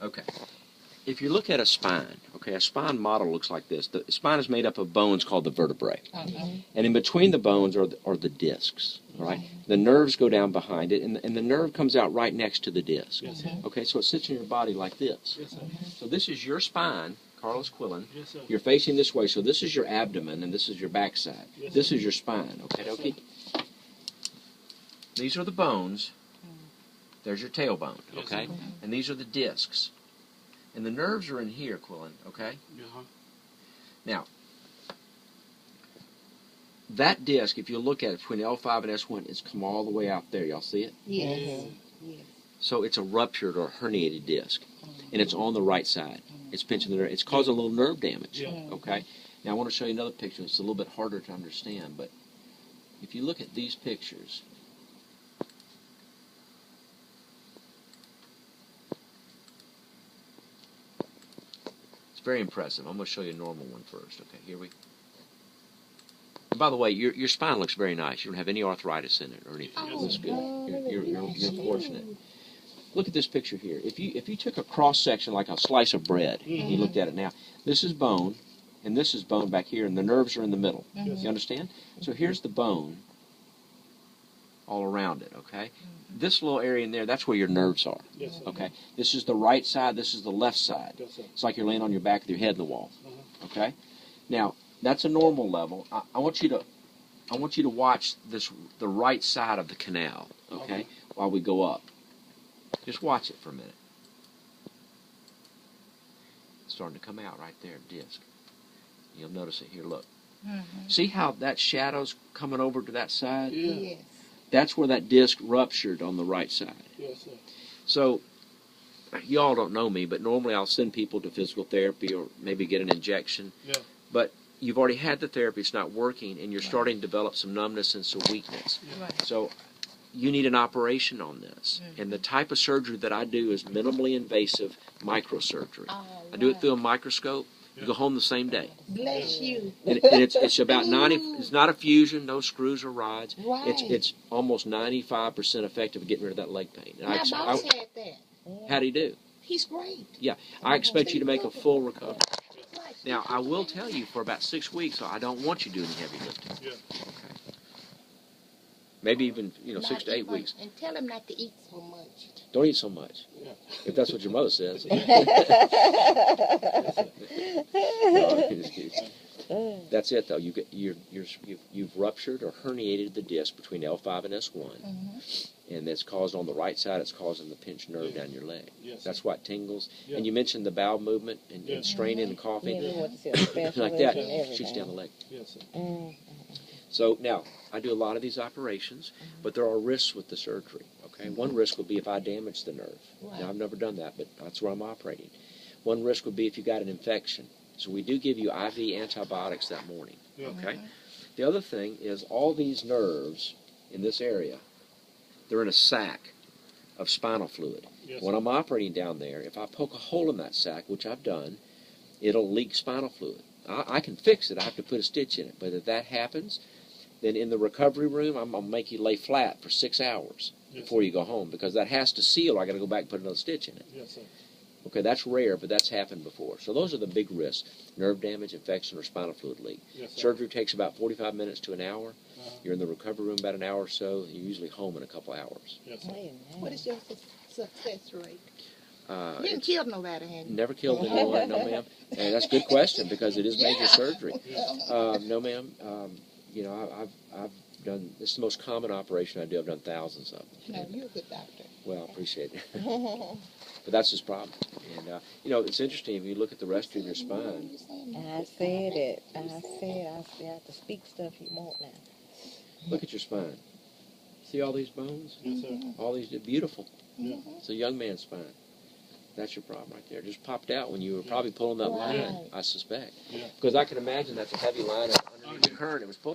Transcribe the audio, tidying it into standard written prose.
Okay. If you look at a spine, okay, a spine model looks like this. The spine is made up of bones called the vertebrae. And in between the bones are the discs, all right? The nerves go down behind it, and the nerve comes out right next to the disc. Okay, so it sits in your body like this. So this is your spine, Carlos Quillen. You're facing this way, so this is your abdomen, and this is your backside. This is your spine, okay? These are the bones. There's your tailbone, okay? And these are the discs. And the nerves are in here, Quillen, okay? Now, that disc, if you look at it between L5 and S1, it's come all the way out there. Y'all see it? Yes. So it's a ruptured or herniated disc, and it's on the right side. It's pinching the nerve. It's causing a little nerve damage, okay? Now, I want to show you another picture. It's a little bit harder to understand, but if you look at these pictures, very impressive. I'm going to show you a normal one first. Okay, here we go. And by the way, your spine looks very nice. You don't have any arthritis in it or anything. It looks good. You're fortunate. Look at this picture here. If you took a cross section like a slice of bread, you looked at it now. This is bone, and this is bone back here, and the nerves are in the middle. You understand? So here's the bone all around it. Okay. This little area in there, that's where your nerves are. Okay. This is the right side. This is the left side. It's like you're laying on your back with your head in the wall. Okay. Now that's a normal level. I want you to watch the right side of the canal. Okay. While we go up, just watch it for a minute. It's starting to come out right there, disc. You'll notice it here. Look. See how that shadow's coming over to that side? Yes. That's where that disc ruptured on the right side. So, you all don't know me, but normally I'll send people to physical therapy or maybe get an injection. But you've already had the therapy, it's not working, and you're starting to develop some numbness and some weakness. So, you need an operation on this. And the type of surgery that I do is minimally invasive microsurgery. I do it through a microscope. You go home the same day. Bless you. And it's about 90. It's not a fusion, no screws or rods. It's almost 95% effective at getting rid of that leg pain. My boss had that. How'd he do? He's great. Yeah, I expect you to make a full recovery. Now, I will tell you for about 6 weeks, I don't want you doing heavy lifting. Okay. Maybe even 6 to 8 weweeks. And tell him not to eat so much. Don't eat so much. If that's what your mother says. That's it, though. You've ruptured or herniated the disc between L5 and S1, and that's caused on the right side. It's causing the pinched nerve down your leg. That's why it tingles. And you mentioned the bowel movement and straining and coughing, like that. Shoots down the leg. So now, I do a lot of these operations, but there are risks with the surgery. Okay, one risk would be if I damage the nerve. Now, I've never done that, but that's where I'm operating. One risk would be if you got an infection. So we do give you IV antibiotics that morning. Okay. The other thing is all these nerves in this area, they're in a sac of spinal fluid. When I'm operating down there, if I poke a hole in that sac, which I've done, it'll leak spinal fluid. I can fix it. I have to put a stitch in it. But if that happens, then in the recovery room, I'm going to make you lay flat for 6 hours before you go home, because that has to seal. I got to go back and put another stitch in it. Okay, that's rare, but that's happened before. So those are the big risks: nerve damage, infection, or spinal fluid leak. Surgery takes about 45 minutes to an hour. You're in the recovery room about an hour or so. You're usually home in a couple hours. What is your success rate? You didn't kill nobody, had you? Never killed anyone, no ma'am. And that's a good question, because it is major surgery. No ma'am. I've done, this is the most common operation I do. I've done thousands of them. No, you're a good doctor. Well, I appreciate it. But that's his problem. And, it's interesting if you look at the rest of your spine. I said it. I have to speak stuff you want now. Look at your spine. See all these bones? All these, beautiful. It's a young man's spine. That's your problem right there. It just popped out when you were probably pulling that line, I suspect. Because I can imagine that's a heavy line underneath the current. It was pulling.